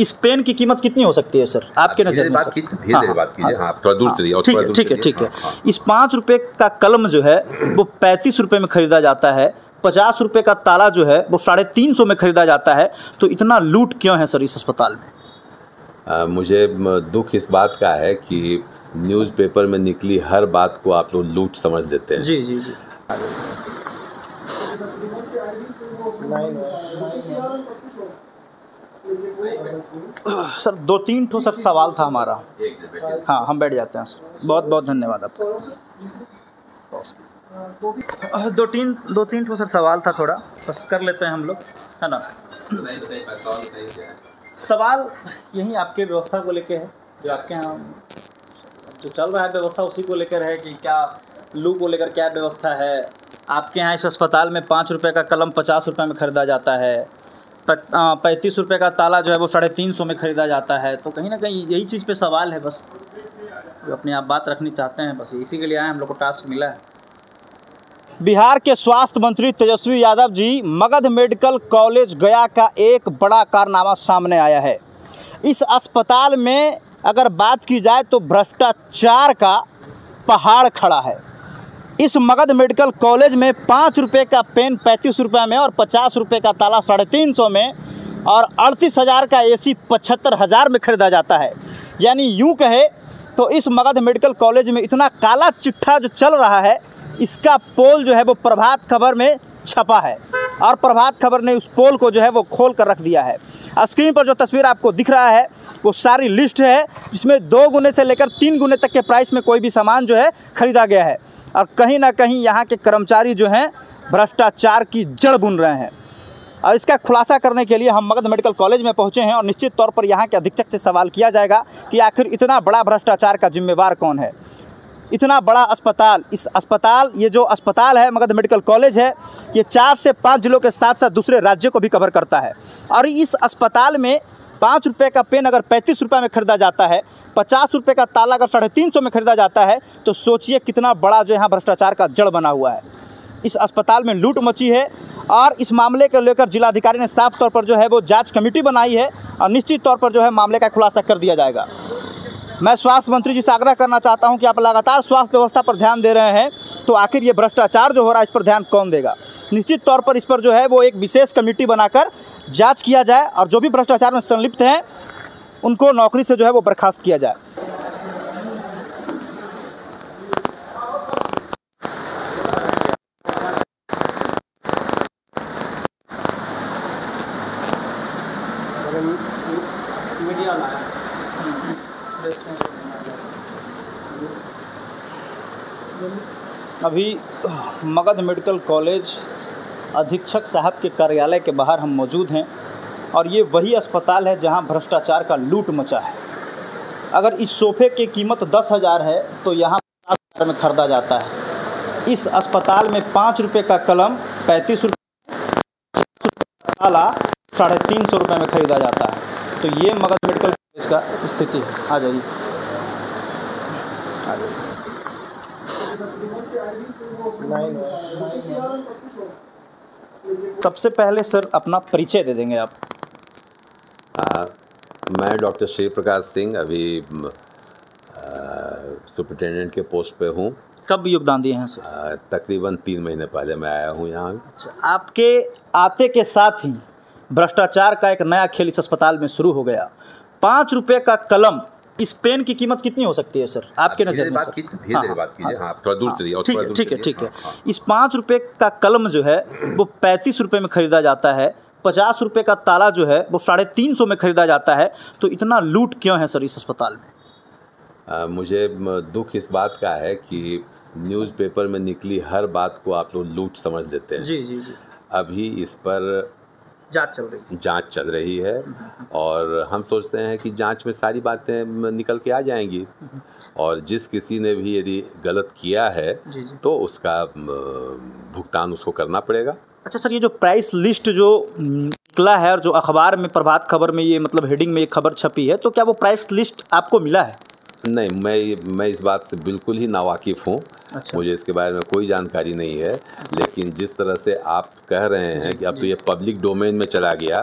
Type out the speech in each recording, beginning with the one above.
इस पेन की कीमत कितनी हो सकती है सर आपके नजर में? धीरे बात कीजिए, हाँ थोड़ा दूर चलिए और थोड़ा दूर ठीक है चलिए। ठीक है। इस 5 रुपए का कलम जो है वो 35 रुपए में खरीदा जाता है, 50 रुपए का ताला जो है वो 350 में खरीदा जाता है। तो इतना लूट क्यों है सर इस अस्पताल में? मुझे दुख इस बात का है कि न्यूज़पेपर में निकली हर बात को आप लोग लूट समझ लेते हैं। जी जी जी। सर 2-3 ठो सर सवाल था हमारा। हाँ हम बैठ जाते हैं सर, बहुत बहुत धन्यवाद आपका। 2-3 ठो सर सवाल था, थोड़ा बस कर लेते हैं हम लोग, है ना। सवाल यही आपके व्यवस्था को लेके है, जो आपके यहाँ जो चल रहा है व्यवस्था उसी को लेकर है कि क्या लू को लेकर क्या व्यवस्था है। आपके यहाँ इस अस्पताल में 5 रुपये का कलम 50 रुपये में ख़रीदा जाता है, 35 रुपये का ताला जो है वो 350 में ख़रीदा जाता है। तो कहीं ना कहीं यही चीज़ पे सवाल है, बस जो अपनी आप बात रखनी चाहते हैं, बस इसी के लिए आए, हम लोग को टास्क मिला है। बिहार के स्वास्थ्य मंत्री तेजस्वी यादव जी, मगध मेडिकल कॉलेज गया का एक बड़ा कारनामा सामने आया है। इस अस्पताल में अगर बात की जाए तो भ्रष्टाचार का पहाड़ खड़ा है। इस मगध मेडिकल कॉलेज में 5 रुपये का पेन 35 रुपये में और 50 रुपये का ताला 350 में और 38,000 का एसी 75,000 में ख़रीदा जाता है। यानी यूँ कहे तो इस मगध मेडिकल कॉलेज में इतना काला चिट्ठा जो चल रहा है, इसका पोल जो है वो प्रभात खबर में छपा है और प्रभात खबर ने उस पोल को जो है वो खोल कर रख दिया है। स्क्रीन पर जो तस्वीर आपको दिख रहा है वो सारी लिस्ट है, जिसमें 2 गुने से लेकर 3 गुने तक के प्राइस में कोई भी सामान जो है ख़रीदा गया है। और कहीं ना कहीं यहाँ के कर्मचारी जो हैं भ्रष्टाचार की जड़ बुन रहे हैं। और इसका खुलासा करने के लिए हम मगध मेडिकल कॉलेज में पहुँचे हैं और निश्चित तौर पर यहाँ के अधीक्षक से सवाल किया जाएगा कि आखिर इतना बड़ा भ्रष्टाचार का जिम्मेवार कौन है। इतना बड़ा अस्पताल, ये जो अस्पताल है मगध मेडिकल कॉलेज है, ये 4 से 5 जिलों के साथ साथ दूसरे राज्यों को भी कवर करता है। और इस अस्पताल में 5 रुपये का पेन अगर 35 रुपये में ख़रीदा जाता है, 50 रुपये का ताला अगर 350 में ख़रीदा जाता है, तो सोचिए कितना बड़ा जो यहाँ भ्रष्टाचार का जड़ बना हुआ है। इस अस्पताल में लूट मची है और इस मामले को लेकर जिलाधिकारी ने साफ तौर पर जो है वो जांच कमेटी बनाई है और निश्चित तौर पर जो है मामले का खुलासा कर दिया जाएगा। मैं स्वास्थ्य मंत्री जी से आग्रह करना चाहता हूं कि आप लगातार स्वास्थ्य व्यवस्था पर ध्यान दे रहे हैं, तो आखिर ये भ्रष्टाचार जो हो रहा है इस पर ध्यान कौन देगा। निश्चित तौर पर इस पर जो है वो एक विशेष कमेटी बनाकर जांच किया जाए और जो भी भ्रष्टाचार में संलिप्त हैं उनको नौकरी से जो है वो बर्खास्त किया जाए। अभी मगध मेडिकल कॉलेज अधीक्षक साहब के कार्यालय के बाहर हम मौजूद हैं और ये वही अस्पताल है जहां भ्रष्टाचार का लूट मचा है। अगर इस सोफे की कीमत 10,000 है तो यहाँ 50,000 में खरीदा जाता है। इस अस्पताल में 5 रुपये का कलम 35 रुपये, ताला 350 रुपये में ख़रीदा जाता है। तो ये मगध मेडिकल कॉलेज का स्थिति है। आ जाइए, आ जाइए। सबसे पहले सर अपना परिचय दे देंगे आप? मैं डॉक्टर श्री प्रकाश सिंह, अभी सुपरिटेंडेंट के पोस्ट पे हूँ। कब योगदान दिए हैं सर? तकरीबन 3 महीने पहले मैं आया हूँ यहाँ। अच्छा, आपके आते के साथ ही भ्रष्टाचार का एक नया खेल इस अस्पताल में शुरू हो गया। 5 रुपये का कलम, इस पेन की कीमत कितनी हो सकती है सर आपके नज़र में? धीरे बात कीजिए, हाँ थोड़ा दूर चलिए और थोड़ा दूर चलिए। ठीक है। इस 5 रुपये का कलम जो है वो 35 रुपये में ख़रीदा जाता है, 50 रुपये का ताला जो है वो 350 में ख़रीदा जाता है। तो इतना लूट क्यों है सर इस अस्पताल में? मुझे दुख इस बात का है कि न्यूज़पेपर में निकली हर बात को आप लोग लूट समझ लेते हैं। जी जी जी। अभी इस पर जांच चल रही है और हम सोचते हैं कि जांच में सारी बातें निकल के आ जाएंगी और जिस किसी ने भी यदि गलत किया है तो उसका भुगतान उसको करना पड़ेगा। अच्छा सर, ये जो प्राइस लिस्ट जो निकला है और जो अखबार में प्रभात खबर में ये मतलब हेडिंग में ये खबर छपी है, तो क्या वो प्राइस लिस्ट आपको मिला है? नहीं, मैं इस बात से बिल्कुल ही नावाकिफ़ हूँ। अच्छा। मुझे इसके बारे में कोई जानकारी नहीं है, लेकिन जिस तरह से आप कह रहे हैं कि अब तो ये पब्लिक डोमेन में चला गया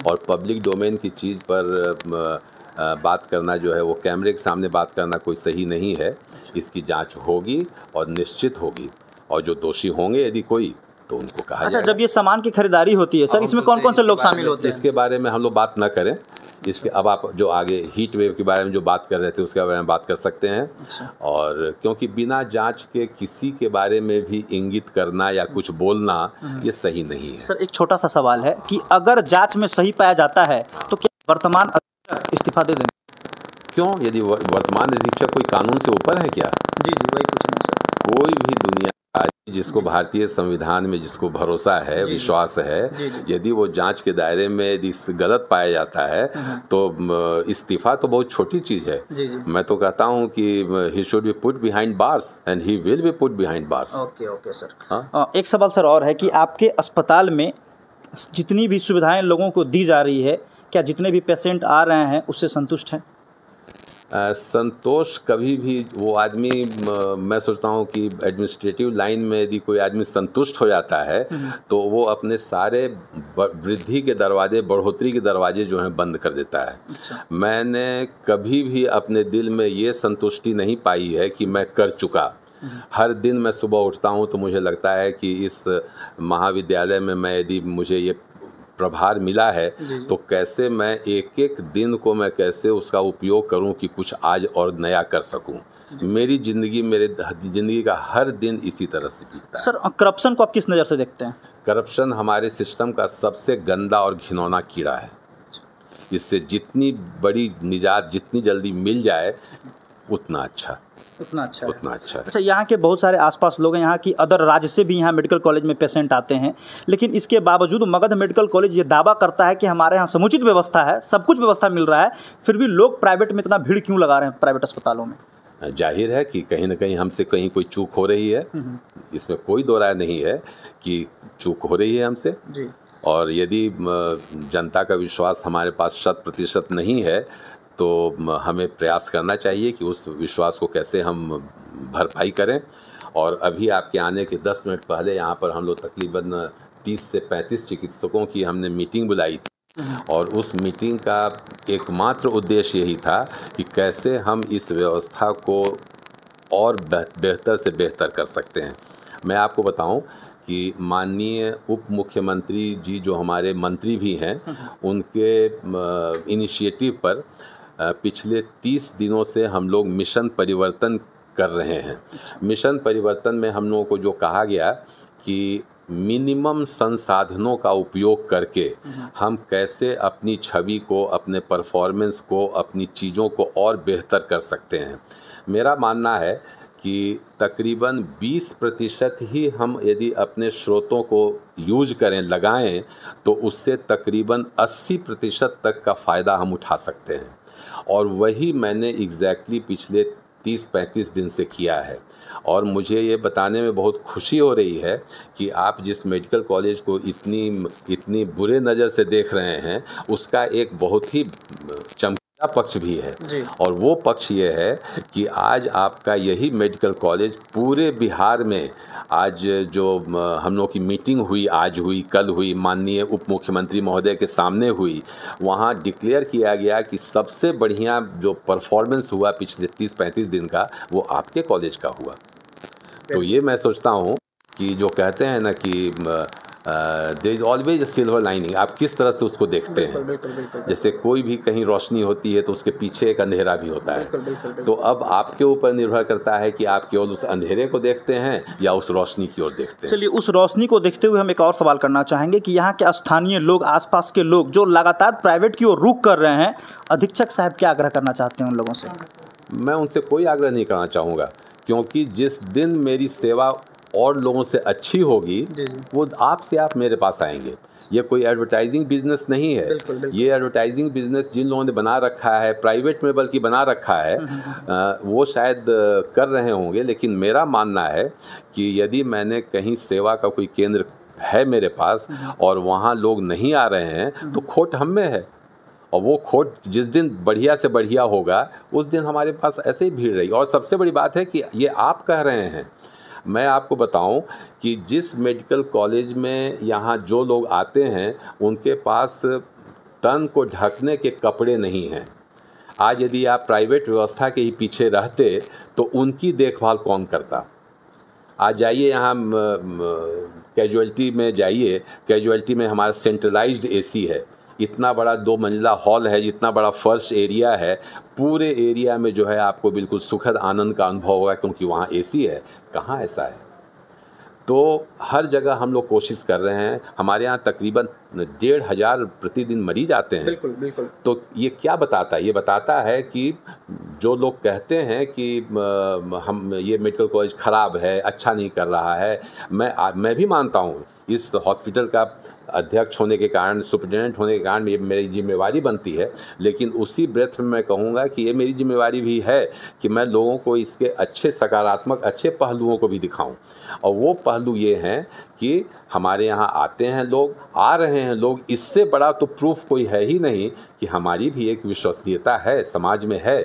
और पब्लिक डोमेन की चीज़ पर बात करना जो है वो कैमरे के सामने बात करना कोई सही नहीं है। इसकी जांच होगी और निश्चित होगी, और जो दोषी होंगे यदि कोई, तो उनको कहा अच्छा, जाएगा। जब ये सामान की खरीदारी होती है सर, इसमें कौन कौन से लोग शामिल होते हैं? इसके बारे में हम लोग बात न करें। इसके अब आप जो आगे हीट वेव के बारे में जो बात कर रहे थे उसके बारे में बात कर सकते हैं। और क्योंकि बिना जांच के किसी के बारे में भी इंगित करना या कुछ बोलना ये सही नहीं है। सर, एक छोटा सा सवाल है कि अगर जांच में सही पाया जाता है तो क्या वर्तमान अधीक्षक इस्तीफा दे दें? क्यों? यदि वर्तमान अधीक्षक कोई कानून से ऊपर है क्या? जी, वही पूछना सर। कोई भी दुनिया जिसको भारतीय संविधान में जिसको भरोसा है, विश्वास है, यदि वो जांच के दायरे में यदि गलत पाया जाता है तो इस्तीफा तो बहुत छोटी चीज़ है। मैं तो कहता हूँ कि he should be put behind bars and he will be put behind bars. Okay sir. हाँ? एक सवाल सर और है कि आपके अस्पताल में जितनी भी सुविधाएं लोगों को दी जा रही है, क्या जितने भी पेशेंट आ रहे हैं उससे संतुष्ट हैं? संतोष कभी भी वो आदमी, मैं सोचता हूँ कि एडमिनिस्ट्रेटिव लाइन में यदि कोई आदमी संतुष्ट हो जाता है तो वो अपने सारे वृद्धि के दरवाजे, बढ़ोतरी के दरवाजे जो हैं बंद कर देता है। अच्छा। मैंने कभी भी अपने दिल में ये संतुष्टि नहीं पाई है कि मैं कर चुका। हर दिन मैं सुबह उठता हूँ तो मुझे लगता है कि इस महाविद्यालय में मैं यदि मुझे ये प्रभार मिला है तो कैसे मैं एक एक दिन को मैं कैसे उसका उपयोग करूं कि कुछ आज और नया कर सकूं। मेरी ज़िंदगी का हर दिन इसी तरह से बीतता है। सर, करप्शन को आप किस नज़र से देखते हैं? करप्शन हमारे सिस्टम का सबसे गंदा और घिनौना कीड़ा है। इससे जितनी बड़ी निजात जितनी जल्दी मिल जाए उतना अच्छा। अच्छा, यहाँ के बहुत सारे आसपास लोग हैं, यहाँ की अदर राज्य से भी यहाँ मेडिकल कॉलेज में पेशेंट आते हैं, लेकिन इसके बावजूद मगध मेडिकल कॉलेज ये दावा करता है कि हमारे यहाँ समुचित व्यवस्था है, सब कुछ व्यवस्था मिल रहा है, फिर भी लोग प्राइवेट में इतना भीड़ क्यों लगा रहे हैं प्राइवेट अस्पतालों में? जाहिर है कि कहीं ना कहीं हमसे कहीं कोई चूक हो रही है। इसमें कोई दो राय नहीं है कि चूक हो रही है हमसे। और यदि जनता का विश्वास हमारे पास 100% नहीं है तो हमें प्रयास करना चाहिए कि उस विश्वास को कैसे हम भरपाई करें। और अभी आपके आने के 10 मिनट पहले यहाँ पर हम लोग तकरीबन 30 से 35 चिकित्सकों की हमने मीटिंग बुलाई थी, और उस मीटिंग का एकमात्र उद्देश्य यही था कि कैसे हम इस व्यवस्था को और बेहतर से बेहतर कर सकते हैं। मैं आपको बताऊं कि माननीय उप मुख्यमंत्री जी जो हमारे मंत्री भी हैं, उनके इनिशिएटिव पर पिछले 30 दिनों से हम लोग मिशन परिवर्तन कर रहे हैं। मिशन परिवर्तन में हम लोगों को जो कहा गया कि मिनिमम संसाधनों का उपयोग करके हम कैसे अपनी छवि को, अपने परफॉर्मेंस को, अपनी चीज़ों को और बेहतर कर सकते हैं। मेरा मानना है कि तकरीबन 20% ही हम यदि अपने स्रोतों को यूज करें, लगाएं, तो उससे तकरीबन 80% तक का फ़ायदा हम उठा सकते हैं। और वही मैंने एग्जैक्टली पिछले 30-35 दिन से किया है। और मुझे ये बताने में बहुत खुशी हो रही है कि आप जिस मेडिकल कॉलेज को इतनी बुरे नज़र से देख रहे हैं, उसका एक बहुत ही चमकीला पक्ष भी है। और वो पक्ष ये है कि आज आपका यही मेडिकल कॉलेज पूरे बिहार में, आज जो हम लोग की मीटिंग हुई, आज हुई, कल हुई, माननीय उप मुख्यमंत्री महोदय के सामने हुई, वहाँ डिक्लेयर किया गया कि सबसे बढ़िया जो परफॉर्मेंस हुआ पिछले 30-35 दिन का, वो आपके कॉलेज का हुआ। तो ये मैं सोचता हूँ कि जो कहते हैं ना कि there is always a silver lining, आप किस तरह से उसको देखते हैं। बिल्कुल। जैसे कोई भी कहीं रोशनी होती है तो उसके पीछे एक अंधेरा भी होता है। बिल्कुल। तो अब आपके ऊपर निर्भर करता है कि आप केवल उस अंधेरे को देखते हैं या उस रोशनी की ओर देखते हैं। चलिए, उस रोशनी को देखते हुए हम एक और सवाल करना चाहेंगे कि यहाँ के स्थानीय लोग, आसपास के लोग जो लगातार प्राइवेट की ओर रुख कर रहे हैं, अधीक्षक साहब क्या आग्रह करना चाहते हैं उन लोगों से? मैं उनसे कोई आग्रह नहीं करना चाहूँगा, क्योंकि जिस दिन मेरी सेवा और लोगों से अच्छी होगी, वो आपसे आप मेरे पास आएंगे। ये कोई एडवर्टाइजिंग बिजनेस नहीं है। बिल्कुल। ये एडवर्टाइजिंग बिजनेस जिन लोगों ने बना रखा है, प्राइवेट में बल्कि बना रखा है, वो शायद कर रहे होंगे, लेकिन मेरा मानना है कि यदि मैंने कहीं सेवा का कोई केंद्र है मेरे पास और वहाँ लोग नहीं आ रहे हैं, तो खोट हम में है। और वो खोज जिस दिन बढ़िया से बढ़िया होगा उस दिन हमारे पास ऐसे ही भीड़ रही। और सबसे बड़ी बात है कि ये आप कह रहे हैं, मैं आपको बताऊं कि जिस मेडिकल कॉलेज में यहाँ जो लोग आते हैं उनके पास तन को ढकने के कपड़े नहीं हैं। आज यदि आप प्राइवेट व्यवस्था के ही पीछे रहते तो उनकी देखभाल कौन करता। आज जाइए यहाँ कैजुअल्टी में जाइए, कैजुअल्टी में हमारा सेंट्रलाइज्ड एसी है, इतना बड़ा 2 मंजिला हॉल है, इतना बड़ा फर्स्ट एरिया है, पूरे एरिया में जो है आपको बिल्कुल सुखद आनंद का अनुभव होगा क्योंकि वहाँ एसी है। कहाँ ऐसा है? तो हर जगह हम लोग कोशिश कर रहे हैं। हमारे यहाँ तकरीबन 1,500 प्रतिदिन मरीज आते हैं। बिल्कुल बिल्कुल। तो ये क्या बताता है? ये बताता है कि जो लोग कहते हैं कि हम ये मेडिकल कॉलेज ख़राब है, अच्छा नहीं कर रहा है, मैं भी मानता हूँ इस हॉस्पिटल का अध्यक्ष होने के कारण, सुप्रिटेंडेंट होने के कारण ये मेरी जिम्मेवारी बनती है। लेकिन उसी ब्रेथ में मैं कहूँगा कि ये मेरी जिम्मेवारी भी है कि मैं लोगों को इसके अच्छे सकारात्मक अच्छे पहलुओं को भी दिखाऊं। और वो पहलू ये हैं कि हमारे यहाँ आते हैं लोग, आ रहे हैं लोग, इससे बड़ा तो प्रूफ कोई है ही नहीं कि हमारी भी एक विश्वसनीयता है, समाज में है।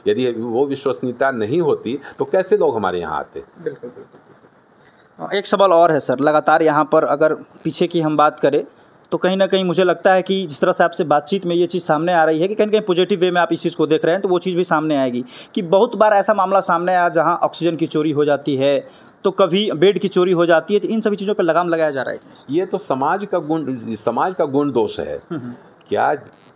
यदि वो विश्वसनीयता नहीं होती तो कैसे लोग हमारे यहाँ आते? बिल्कुल बिल्कुल। एक सवाल और है सर, लगातार यहाँ पर अगर पीछे की हम बात करें तो कहीं ना कहीं मुझे लगता है कि जिस तरह से आपसे बातचीत में ये चीज़ सामने आ रही है कि कहीं ना कहीं पॉजिटिव वे में आप इस चीज़ को देख रहे हैं, तो वो चीज़ भी सामने आएगी कि बहुत बार ऐसा मामला सामने आया जहाँ ऑक्सीजन की चोरी हो जाती है, तो कभी बेड की चोरी हो जाती है। तो इन सभी चीज़ों पर लगाम लगाया जा रहा है। ये तो समाज का गुण दोष है। क्या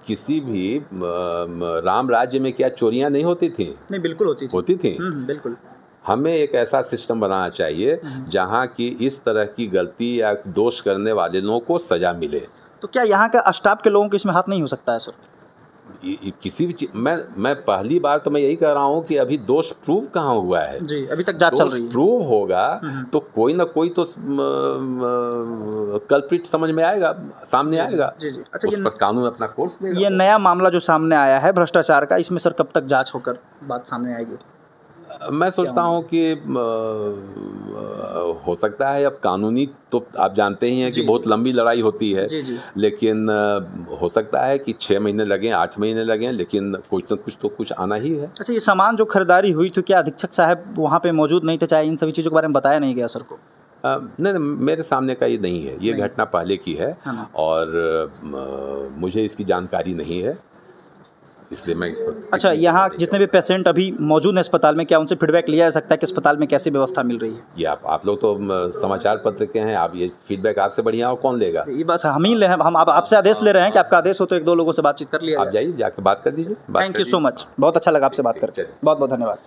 किसी भी राम राज्य में क्या चोरियाँ नहीं होती थी? नहीं, बिल्कुल होती थी। बिल्कुल। हमें एक ऐसा सिस्टम बनाना चाहिए जहाँ की इस तरह की गलती या दोष करने वाले लोगों को सजा मिले। तो क्या यहाँ का स्टाफ के लोगों को इसमें हाथ नहीं हो सकता है सर? किसी भी चीज मैं पहली बार तो मैं यही कह रहा हूँ कि अभी दोष प्रूव कहाँ हुआ है जी, अभी तक जांच चल रही है। प्रूव होगा तो कोई ना कोई तो कल्प्रिट समझ में आएगा, सामने आएगा। जी जी। अच्छा, उस पर कानून अपना कोर्स देगा। ये नया मामला जो सामने आया है भ्रष्टाचार का, इसमें सर कब तक जांच होकर बात सामने आएगी? मैं सोचता हूँ कि हो सकता है, अब कानूनी तो आप जानते ही हैं कि बहुत लंबी लड़ाई होती है। जी। लेकिन हो सकता है कि 6 महीने लगें, 8 महीने लगें, लेकिन कुछ न कुछ तो कुछ आना ही है। अच्छा, ये सामान जो खरीदारी हुई तो क्या अधीक्षक साहब वहाँ पे मौजूद नहीं थे? चाहे इन सभी चीज़ों के बारे में बताया नहीं गया सर को? नहीं, मेरे सामने का ये नहीं है, ये घटना पहले की है और मुझे इसकी जानकारी नहीं है, इसलिए मैं इस पर। अच्छा, यहाँ जितने भी पेशेंट अभी मौजूद हैं अस्पताल में, क्या उनसे फीडबैक लिया जा सकता है कि अस्पताल में कैसी व्यवस्था मिल रही है? ये आप लोग तो समाचार पत्र के हैं, आप ये फीडबैक आपसे बढ़िया और कौन लेगा? ये बस हम ही ले हैं, हम आपसे आदेश ले रहे हैं कि आपका आदेश हो तो 1-2 लोगों से बातचीत कर लिया। आप जाइए, जाके बात कर दीजिए। थैंक यू सो मच, बहुत अच्छा लगा आपसे बात करके, बहुत बहुत धन्यवाद।